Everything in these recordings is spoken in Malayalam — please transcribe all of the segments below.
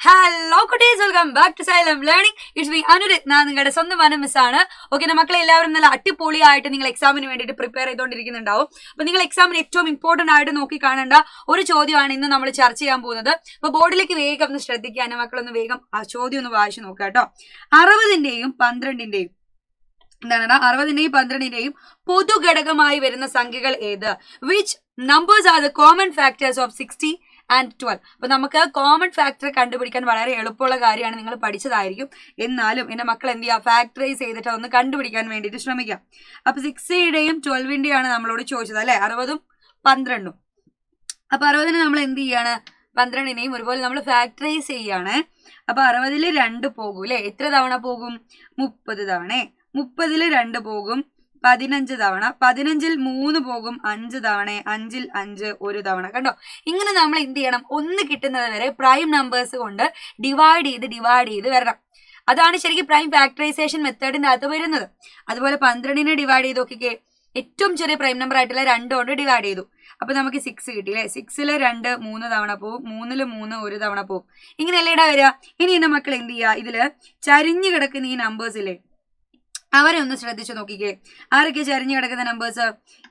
ഹലോ കുട്ടീസ്, welcome back to Xylem learning. It's me Anurath. ഞാൻ നിങ്ങളുടെ സ്വന്തം മിസ് ആണ്. ഓക്കെ, മക്കളെ എല്ലാവരും നല്ല അടിപൊളിയായിട്ട് നിങ്ങൾ എക്സാമിന് വേണ്ടിയിട്ട് പ്രിപ്പയർ ചെയ്തുകൊണ്ടിരിക്കുന്നുണ്ടാവും. അപ്പൊ നിങ്ങൾ എക്സാമിന് ഏറ്റവും ഇമ്പോർട്ടന്റ് ആയിട്ട് നോക്കി കാണേണ്ട ഒരു ചോദ്യമാണ് ഇന്ന് നമ്മൾ ചർച്ച ചെയ്യാൻ പോകുന്നത്. അപ്പൊ ബോർഡിലേക്ക് വേഗം ഒന്ന് ശ്രദ്ധിക്കാൻ മക്കളൊന്ന് വേഗം ആ ചോദ്യം ഒന്ന് വായിച്ചു നോക്കുക കേട്ടോ. 60ന്റെയും 12ന്റെയും എന്താണ് 60ന്റെയും 12ന്റെയും പൊതുഘടകമായി വരുന്ന സംഖ്യകൾ ഏത്? Which numbers are the common factors of 60 and 12? അപ്പൊ നമുക്ക് കോമൺ ഫാക്ടർ കണ്ടുപിടിക്കാൻ വളരെ എളുപ്പമുള്ള കാര്യമാണ്, നിങ്ങൾ പഠിച്ചതായിരിക്കും. എന്നാലും എന്റെ മക്കൾ എന്ത് ചെയ്യുക, ഫാക്ടറൈസ് ചെയ്തിട്ട് ഒന്ന് കണ്ടുപിടിക്കാൻ വേണ്ടിയിട്ട് ശ്രമിക്കാം. അപ്പൊ 60ന്റെയും 12ന്റെയും ആണ് നമ്മളോട് ചോദിച്ചത് അല്ലെ, 60ഉം 12ഉം. അപ്പൊ 60ന് നമ്മൾ എന്ത് ചെയ്യാണ്, 12നെയും ഒരുപോലെ നമ്മൾ ഫാക്ടറൈസ് ചെയ്യാണ്. അപ്പൊ 60ൽ 2 പോകും അല്ലെ, എത്ര തവണ പോകും? 30 തവണ. 30ൽ 2 പോകും 15 തവണ. 15ൽ 3 പോകും 5 തവണ. 5ൽ 5 1 തവണ. കണ്ടോ, ഇങ്ങനെ നമ്മൾ എന്ത് ചെയ്യണം, ഒന്ന് കിട്ടുന്നത് വരെ പ്രൈം നമ്പേഴ്സ് കൊണ്ട് ഡിവൈഡ് ചെയ്ത് വരണം. അതാണ് ശരിക്കും പ്രൈം ഫാക്ടറൈസേഷൻ മെത്തേഡിന്റെ അകത്ത് വരുന്നത്. അതുപോലെ 12നെ ഡിവൈഡ് ചെയ്ത് നോക്കിക്കേ, ഏറ്റവും ചെറിയ പ്രൈം നമ്പർ ആയിട്ടുള്ള 2 കൊണ്ട് ഡിവൈഡ് ചെയ്തു. അപ്പൊ നമുക്ക് 6 കിട്ടി അല്ലെ. 6ൽ 2 3 തവണ പോവും. 3ൽ 3 1 തവണ പോവും. ഇങ്ങനെയല്ലേടാ വരിക. ഇനി എന്റെ മക്കൾ എന്ത് ചെയ്യുക, ഇതില് ചരിഞ്ഞു കിടക്കുന്ന ഈ നമ്പേഴ്സ് ഇല്ലേ, അവരെ ഒന്ന് ശ്രദ്ധിച്ചു നോക്കിക്കേ. ആരൊക്കെ ചരിഞ്ഞു കിടക്കുന്ന numbers?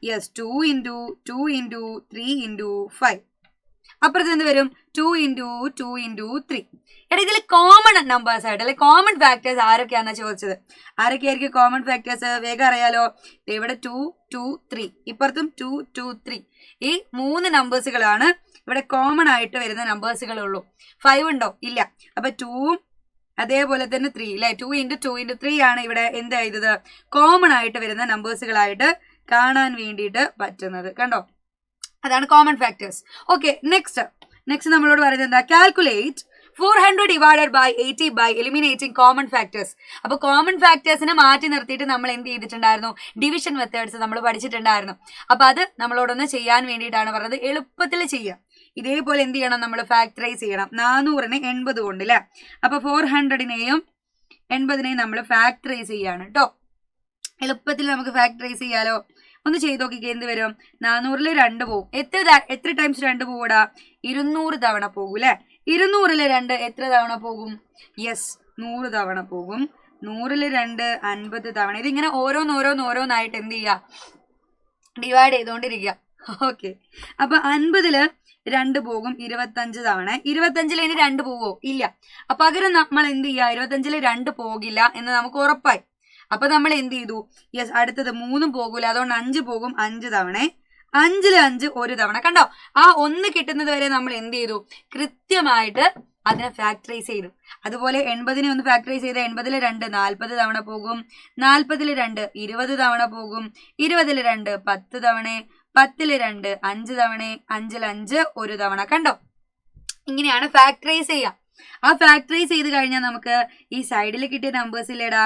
Yes, 2 into 2 into 3 into 5. അപ്പുറത്ത് എന്ത് വരും? 2 into 2 into 3. എടാ, ഇതിൽ കോമൺ നമ്പേഴ്സ് ആയിട്ട് അല്ലെ, കോമൺ ഫാക്ടേഴ്സ് ആരൊക്കെയാണെന്നാ ചോദിച്ചത്. ആരൊക്കെയായിരിക്കും കോമൺ ഫാക്ടേഴ്സ്? വേഗം അറിയാലോ. ഇവിടെ 2 2 3, ഇപ്പുറത്തും 2 2 3. ഈ 3 നമ്പേഴ്സുകളാണ് ഇവിടെ കോമൺ ആയിട്ട് വരുന്ന നമ്പേഴ്സുകളുള്ളൂ. 5 ഉണ്ടോ? ഇല്ല. അപ്പൊ 2ഉം അതേപോലെ തന്നെ 3 അല്ലെ. 2 into 2 into 3 ആണ് ഇവിടെ എന്ത് ചെയ്തത്, കോമൺ ആയിട്ട് വരുന്ന നമ്പേഴ്സുകളായിട്ട് കാണാൻ വേണ്ടിയിട്ട് പറ്റുന്നത്. കണ്ടോ, അതാണ് കോമൺ ഫാക്ടേഴ്സ്. ഓക്കെ, നെക്സ്റ്റ് നമ്മളോട് പറയുന്നത് എന്താ? Calculate 400 divided by 80 by eliminating common factors. അപ്പൊ കോമൺ ഫാക്ടേഴ്സിനെ മാറ്റി നിർത്തിയിട്ട് നമ്മൾ എന്ത് ചെയ്തിട്ടുണ്ടായിരുന്നു, ഡിവിഷൻ മെത്തേഡ്സ് നമ്മൾ പഠിച്ചിട്ടുണ്ടായിരുന്നു. അപ്പൊ അത് നമ്മളോടൊന്ന് ചെയ്യാൻ വേണ്ടിയിട്ടാണ് പറഞ്ഞത്. എളുപ്പത്തിൽ ചെയ്യാം. ഇതേപോലെ എന്ത് ചെയ്യണം, നമ്മൾ ഫാക്ടറൈസ് ചെയ്യണം. 400നെ 80 കൊണ്ട് അല്ലെ. അപ്പൊ 400നെയും 80നെയും നമ്മൾ ഫാക്ടറൈസ് ചെയ്യാണ് കേട്ടോ. എളുപ്പത്തിൽ നമുക്ക് ഫാക്ടറൈസ് ചെയ്യാലോ. ഒന്ന് ചെയ്ത് നോക്കിക്കേ, എന്ത് വരും? 400ൽ 2 പോകും. എത്ര ടൈംസ് 2 പോകൂടാ? 200 തവണ പോകും അല്ലെ. 200ൽ 2 എത്ര തവണ പോകും? യെസ്, 100 തവണ പോകും. 100ൽ 2 50 തവണ. ഇതിങ്ങനെ ഓരോന്നായിട്ട് എന്ത് ചെയ്യുക, ഡിവൈഡ് ചെയ്തുകൊണ്ടിരിക്കുക. ഓക്കെ, അപ്പൊ 50ൽ 2 പോകും 25 തവണ. 25ൽ ഇനി 2 പോവോ? ഇല്ല. അപ്പൊ പകരം നമ്മൾ എന്ത് ചെയ്യുക, 25ൽ 2 പോകില്ല എന്ന് നമുക്ക് ഉറപ്പായി. അപ്പൊ നമ്മൾ എന്ത് ചെയ്തു, യെസ്, അടുത്തത് 3 പോകൂല, അതുകൊണ്ട് 5 പോകും 5 തവണ. 5ൽ 5 1 തവണ. കണ്ടോ, ആ 1 കിട്ടുന്നത് വരെ നമ്മൾ എന്ത് ചെയ്തു, കൃത്യമായിട്ട് അതിനെ ഫാക്ടറൈസ് ചെയ്തു. അതുപോലെ 80നെ ഒന്ന് ഫാക്ടറൈസ് ചെയ്ത് 80ൽ 2 40 തവണ പോകും. 40ൽ 2 20 തവണ പോകും. 20ൽ 2 10 തവണ. 10ൽ 2 5 തവണ. 5ൽ 5 1 തവണ. കണ്ടോ, ഇങ്ങനെയാണ് ഫാക്ടറൈസ് ചെയ്യുക. ആ ഫാക്ടറൈസ് ചെയ്ത് കഴിഞ്ഞാൽ നമുക്ക് ഈ സൈഡിൽ കിട്ടിയ നമ്പേഴ്സ് ഇല്ലേടാ,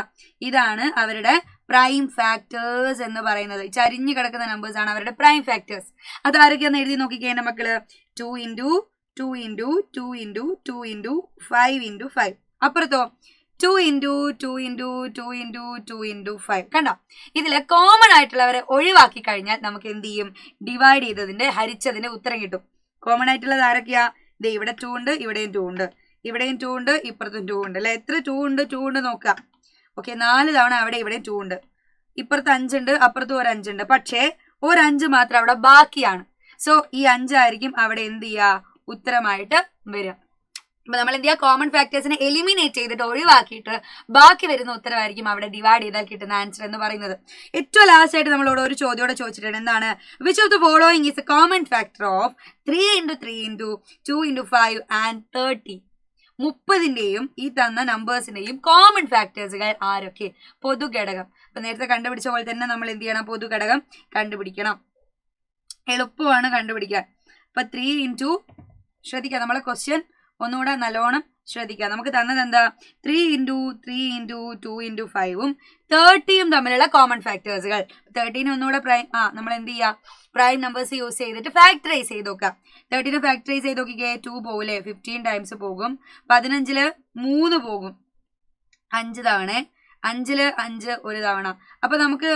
ഇതാണ് അവരുടെ പ്രൈം ഫാക്ടേഴ്സ് എന്ന് പറയുന്നത്. ചരിഞ്ഞു കിടക്കുന്ന നമ്പേഴ്സ് ആണ് അവരുടെ പ്രൈം ഫാക്ടേഴ്സ്. അതാരൊക്കെയാന്ന് എഴുതി നോക്കിക്കേണ്ട മക്കള്. 2 into 2 into 2 into 2 into 5 into 5. അപ്പുറത്തോ 2 into 2 into 2 into 2 into 5. കണ്ടോ, ഇതില് കോമൺ ആയിട്ടുള്ളവരെ ഒഴിവാക്കി കഴിഞ്ഞാൽ നമുക്ക് എന്ത് ചെയ്യും, ഡിവൈഡ് ചെയ്തതിന്റെ ഹരിച്ചതിന്റെ ഉത്തരം കിട്ടും. കോമൺ ആയിട്ടുള്ളത് ആരൊക്കെയാ? ദേ ഇവിടെ 2 ഉണ്ട്, ഇവിടെയും 2 ഉണ്ട്, ഇവിടെയും 2 ഉണ്ട്, ഇപ്പുറത്തും 2 ഉണ്ട് അല്ലെ. എത്ര 2 ഉണ്ട് നോക്കാം. ഓക്കെ, 4 തവണ അവിടെ ഇവിടെയും 2 ഉണ്ട്. ഇപ്പുറത്ത് 5 ഉണ്ട്, അപ്പുറത്തും ഒരു 5 ഉണ്ട്. പക്ഷേ ഒരു 5 മാത്രം അവിടെ ബാക്കിയാണ്. സോ ഈ 5 ആയിരിക്കും അവിടെ എന്ത് ചെയ്യുക, ഉത്തരമായിട്ട് വരിക. അപ്പൊ നമ്മൾ എന്ത് ചെയ്യുക, കോമൺ ഫാക്ടേഴ്സിനെ എലിമിനേറ്റ് ചെയ്തിട്ട് ഒഴിവാക്കിയിട്ട് ബാക്കി വരുന്ന ഉത്തരവായിരിക്കും അവിടെ ഡിവൈഡ് ചെയ്താൽ കിട്ടുന്ന ആൻസർ എന്ന് പറയുന്നത്. ഏറ്റവും ലാസ്റ്റ് ആയിട്ട് നമ്മളോട് ഒരു ചോദ്യോടെ ചോദിച്ചിട്ടുണ്ട്. എന്താണ്? Which of the following is A common factor of 3 into 3 into 2 into 5 and 30? 30ന്റെയും ഈ തന്ന നമ്പേഴ്സിന്റെയും കോമൺ ഫാക്ടേഴ്സുകൾ ആരൊക്കെ? പൊതുഘടകം. അപ്പൊ നേരത്തെ കണ്ടുപിടിച്ച പോലെ തന്നെ നമ്മൾ എന്ത് ചെയ്യണം, പൊതുഘടകം കണ്ടുപിടിക്കണം. എളുപ്പമാണ് കണ്ടുപിടിക്കാൻ. അപ്പൊ 3 into, ശ്രദ്ധിക്കാം, നമ്മളെ ക്വസ്റ്റ്യൻ ഒന്നുകൂടെ നല്ലോണം ശ്രദ്ധിക്കാം. നമുക്ക് തന്നത് എന്താ? 3 into 3 into 2 into 5ഉം 30യും തമ്മിലുള്ള കോമൺ ഫാക്ടേഴ്സുകൾ. 30നെ ഒന്നുകൂടെ നമ്മൾ എന്ത് ചെയ്യുക, പ്രൈം നമ്പേഴ്സ് യൂസ് ചെയ്തിട്ട് ഫാക്ടറൈസ് ചെയ്ത് നോക്കാം. 30നെ ഫാക്ടറൈസ് ചെയ്ത് നോക്കിക്കേ, 2 പോകൂലേ, 15 ടൈംസ് പോകും. 15ൽ 3 പോകും 5 തവണ. 5ൽ 5 1 തവണ. അപ്പൊ നമുക്ക്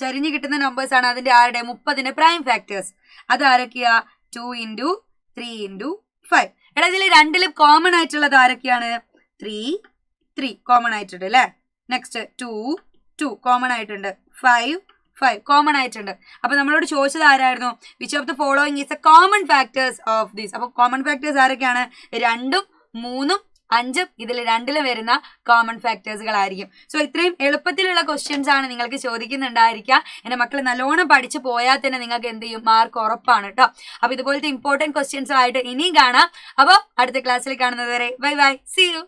ചരിഞ്ഞ് കിട്ടുന്ന നമ്പേഴ്സ് ആണ് അതിന്റെ ആരുടെ, 30ന്റെ പ്രൈം ഫാക്ടേഴ്സ്. അതാരൊക്കെയാ? 2 into 3 into 5. എടാ ഇതിൽ രണ്ടിലും കോമൺ ആയിട്ടുള്ളത് ആരൊക്കെയാണ്? 3 കോമൺ ആയിട്ടുണ്ട് അല്ലെ. നെക്സ്റ്റ് 2 കോമൺ ആയിട്ടുണ്ട്. 5 കോമൺ ആയിട്ടുണ്ട്. അപ്പൊ നമ്മളോട് ചോദിച്ചത് ആരായിരുന്നു? Which of the following is A common factors of these. അപ്പൊ കോമൺ ഫാക്ടേഴ്സ് ആരൊക്കെയാണ്? 2, 3, 5 ഇതിൽ രണ്ടിലും വരുന്ന കോമൺ ഫാക്ടേഴ്സുകളായിരിക്കും. സോ ഇത്രയും എളുപ്പത്തിലുള്ള ക്വസ്റ്റ്യൻസ് ആണ് നിങ്ങൾക്ക് ചോദിക്കുന്നുണ്ടായിരിക്കുക. എന്റെ മക്കൾ നല്ലോണം പഠിച്ചു പോയാൽ തന്നെ നിങ്ങൾക്ക് എന്ത് ചെയ്യും? മാർക്ക് ഉറപ്പാണ് കേട്ടോ. അപ്പൊ ഇതുപോലത്തെ ഇമ്പോർട്ടന്റ് ക്വസ്റ്റ്യൻസ് ആയിട്ട് ഇനിയും കാണാം. അപ്പൊ അടുത്ത ക്ലാസ്സിൽ കാണുന്നത് വരെ ബൈ ബൈ, സീ യു.